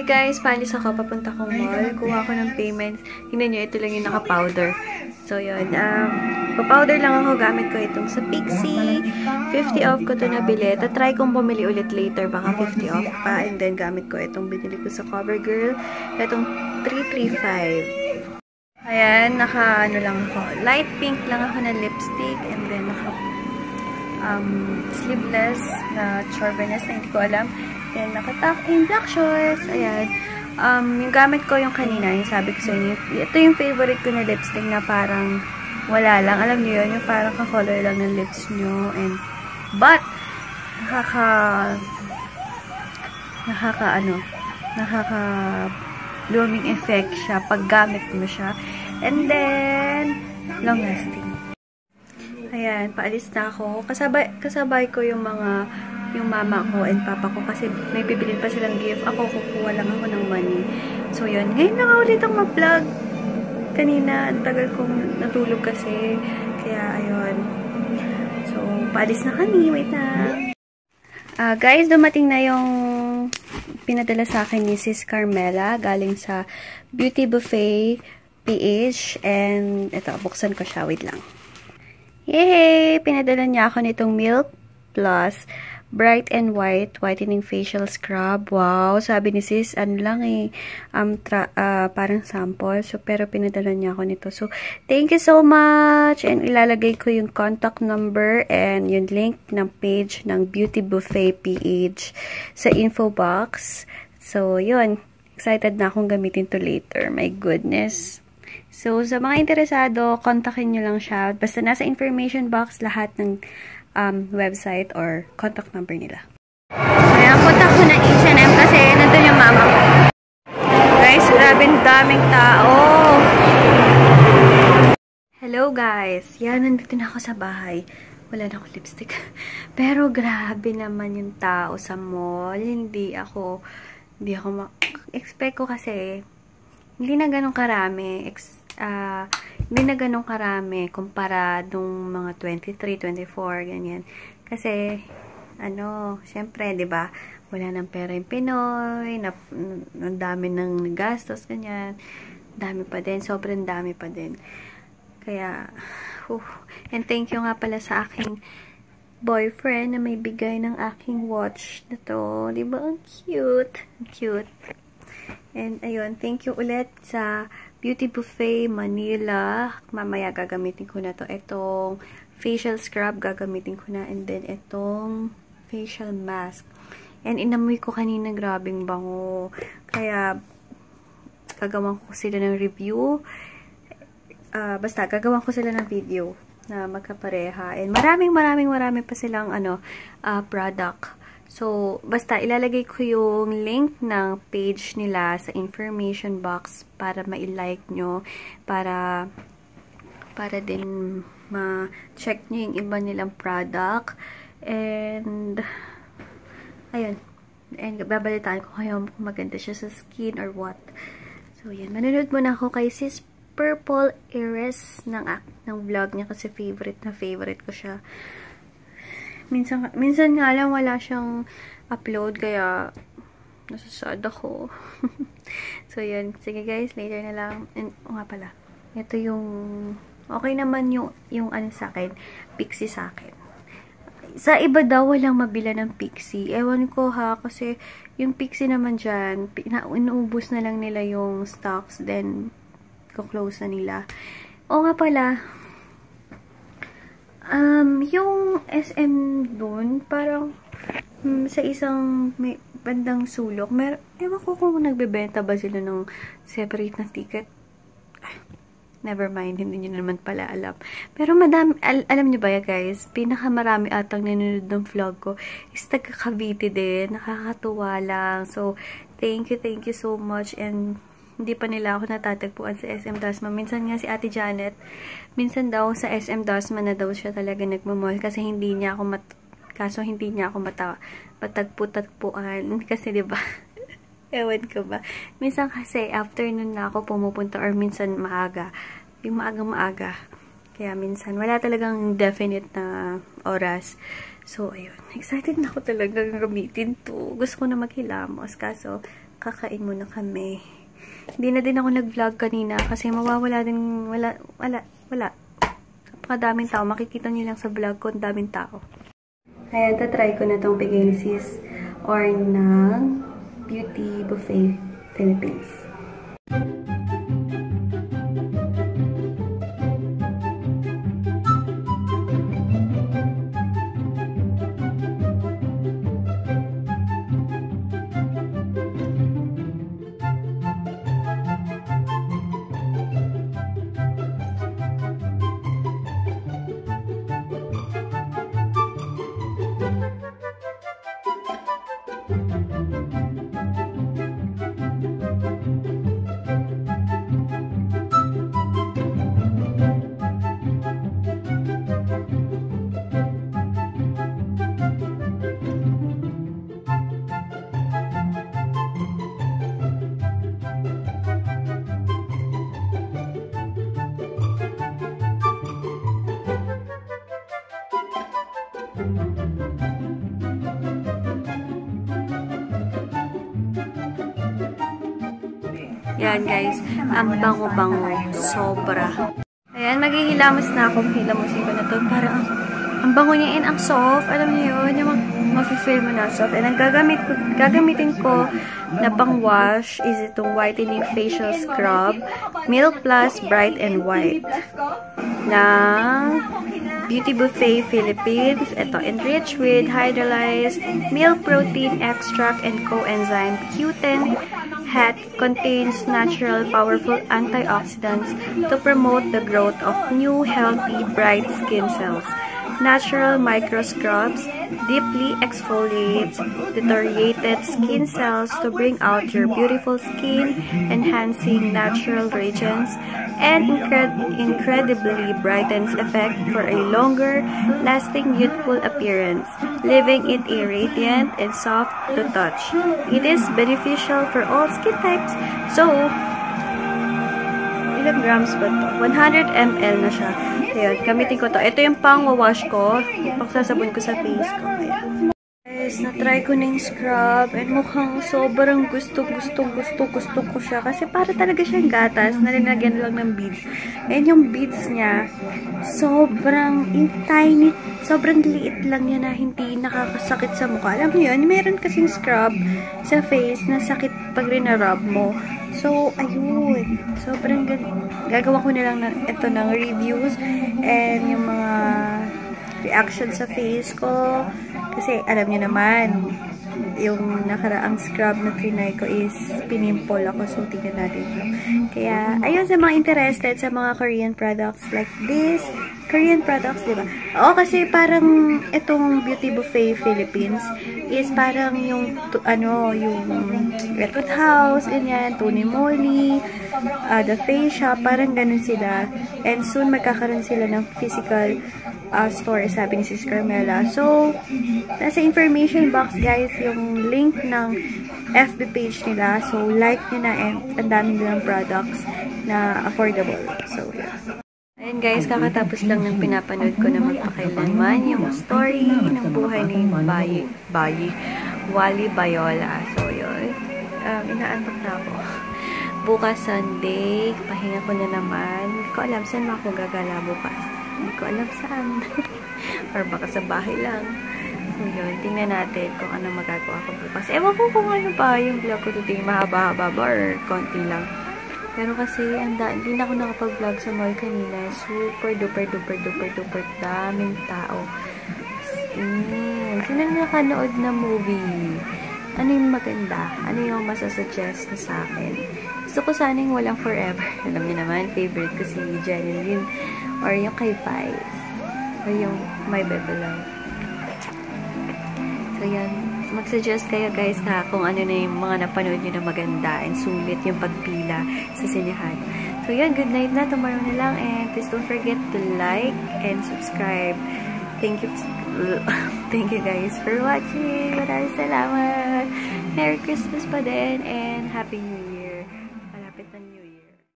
Hi guys, paalis ako. Papunta kong mall. Kuha ko ng payments. Tingnan nyo, ito lang yung naka-powder. So, yun. Pa-powder lang ako. Gamit ko itong sa Pixie. 50 off ko ito nabili. Try kong bumili ulit later. Baka 50 off pa. And then, gamit ko itong binili ko sa CoverGirl. Itong 335. Ayan, naka, ano lang ako. Light pink lang ako na lipstick. And then, naka sleeveless na Chorvenes na hindi ko alam. Then, nakatak in black shorts. Ayan. Yung gamit ko yung kanina, yung sabi ko sa inyo, ito yung favorite ko na lipstick na parang wala lang. Alam niyo yun, yung parang ka-color lang ng lips nyo. And, but, nakaka blooming effect siya pag gamit mo siya. And then, long lasting. Ayan, paalis na ako. Kasabay ko yung mama ko and papa ko kasi may bibilin pa silang gift. Ako, kukuha lang ako ng money. So, yun. Ngayon lang ulit ang mag-vlog. Kanina, ang tagal kong natulog kasi. Kaya, ayun. So, paalis na kami. Wait na. Guys, dumating na yung pinadala sa akin ni Sis Carmela galing sa Beauty Buffet PH. And, ito, buksan ko siya. Wait lang. Yay! Pinadala niya ako nitong Milk Plus Bright and White Whitening Facial Scrub. Wow! Sabi ni sis, ano lang eh, parang sample. So, pero pinadala niya ako nito. So, thank you so much! And ilalagay ko yung contact number and yung link ng page ng Beauty Buffet PH sa info box. So, yun. Excited na akong gamitin to later. My goodness! So, sa mga interesado, kontakin nyo lang siya. Basta nasa information box lahat ng website or contact number nila. Kaya punta ko na H&M kasi nandun yung mama ko. Guys, grabe daming tao. Hello guys. Yan, nandito na ako sa bahay. Wala na akong lipstick. Pero grabe naman yung tao sa mall. Hindi ako expect ko kasi hindi na ganun karami. Hindi na ganun karami kumpara nung mga 23, 24, ganyan. Kasi, syempre, di ba, wala nang pera yung Pinoy, ang dami ng gastos, ganyan. Dami pa din, sobrang dami pa din. Kaya, and thank you nga pala sa aking boyfriend na may bigay ng aking watch na to. Di ba, ang cute? Ang cute. And, ayun, thank you ulit sa Beauty Buffet Manila. Mamaya gagamitin ko na to. Itong facial scrub gagamitin ko na. And then itong facial mask. And inamoy ko kanina, grabing bango. Kaya gagawan ko sila ng review. Basta gagawan ko sila ng video na magkapareha. And marami pa silang product. So, basta ilalagay ko yung link ng page nila sa information box para ma-like nyo, para din ma-check nyo yung iba nilang product. And, ayun. And, babalitaan ko kayo kung maganda siya sa skin or what. So, yan. Manunod muna ako kay Sis Purple Iris ng vlog niya kasi favorite ko siya. Minsan nga lang wala siyang upload kaya nasasad ako. So, yun. Sige guys, later na lang. And, nga pala. Ito yung okay naman yung sa akin. Pixie sa akin. Sa iba daw walang mabila ng Pixie. Ewan ko ha, kasi yung Pixie naman dyan, inuubos na lang nila yung stocks, then ko-close na nila. O nga pala, yung SM doon, parang sa isang may bandang sulok, ewan ko kung nagbebenta ba sila ng separate na ticket. Never mind, hindi nyo naman pala alam. Pero madami, alam nyo ba ya guys, pinakamarami atang nanonood ng vlog ko is taga Cavite din. Nakakatuwa lang. So, thank you so much. And hindi pa nila ako natatagpuan sa SM Dasma. Minsan nga si Ate Janet, minsan daw sa SM Dasma na daw siya talaga nagmamall kasi hindi niya ako matagpo-tagpuan. Kasi diba, ewan ko ba. Minsan kasi afternoon na ako pumupunta or minsan maaga. Yung maaga. Kaya minsan wala talagang definite na oras. So, ayun. Excited na ako talaga gamitin to. Gusto ko na maghilamos. Kaso, kakain muna kami. Hindi na din ako nag-vlog kanina kasi mawawala din, wala. Napakadaming tao. Makikita niyo lang sa vlog ko, ang daming tao. Ayan, tatry ko na itong bigay ni Sis or ng Beauty Buffet Philippines. Yan guys, ang bango-bango. Sobra. Ayan, maghihilamos na ako. Hilamusin ko na to. Parang ang bango niya and ang soft. Alam niyo yun, yung mafe-feel mo na soft. And ang gagamitin ko na pang-wash is itong whitening facial scrub. Milk Plus Bright and White. Na Beauty Buffet Philippines. Ito, enriched with hydrolyzed milk protein extract and coenzyme Q10. Het contains natural, powerful antioxidants to promote the growth of new, healthy, bright skin cells. Natural micro scrubs deeply exfoliates deteriorated skin cells to bring out your beautiful skin, enhancing natural radiance and incredibly brightens effect for a longer lasting youthful appearance, leaving it a radiant and soft to touch. It is beneficial for all skin types. So, ilang grams ba ito? 100 ml na siya. Ayan, gamitin ko to. Ito yung pang-wash ko. Pagsasabon ko sa face ko. Ayan. Guys, na-try ko na yung scrub. And mukhang sobrang gusto ko siya. Kasi para talaga siyang gatas. Nalinagyan lang ng beads. And yung beads niya, sobrang tiny. Sobrang liit lang niya na hindi nakakasakit sa mukha. Alam mo yun, meron kasing scrub sa face na sakit pag rinarub mo. So, ayun. Sobrang gagawa ko na lang ito ng reviews and yung mga reaction sa face ko. Kasi, alam niyo naman, yung nakaraang scrub na trinay ko is pinimple ako. So, tingnan natin ito. Kaya, ayun sa mga interested sa mga Korean products like this. Korean products, diba? Oo, kasi parang itong Beauty Buffet Philippines is parang yung, yung Redwood House, ganyan, Tony Moly, The Face Shop, parang ganun sila. And soon, magkakaroon sila ng physical store, sabi ni Sis Carmela. So, nasa information box, guys, yung link ng FB page nila. So, like nyo na and ang dami nilang products na affordable. So, yeah. Ayan guys, kakatapos lang ng pinapanood ko na magpakailanman yung story ng buhay ni Wally Bayola. So, yun. Inaantok na ako. Bukas Sunday, pahinga ko na naman. Hindi ko alam saan ako gagala bukas. Hindi ko alam saan. Or baka sa bahay lang. So, yun. Tingnan natin kung ano magagawa ko bukas. Ewan ko kung ano pa yung vlog ko today. Mahaba-haba ba or konti lang. Pero kasi, hindi na ako nakapag-vlog sa mall kanina. Super duper daming tao. Sino nakanood na movie? Ano yung maganda? Ano yung masasuggest na sa akin? Gusto ko sanang walang forever. Alam niyo naman, favorite ko si Jeneline. Or yung kay Vice. Or yung My Bebe Love. So, yan. Mag-suggest kayo guys kung ano na yung mga napanood nyo na maganda and sulit yung pagpila sa sinehan. So yun, good night na. Tomorrow na lang and please don't forget to like and subscribe. Thank you guys for watching. Maraming salamat. Merry Christmas pa din and Happy New Year.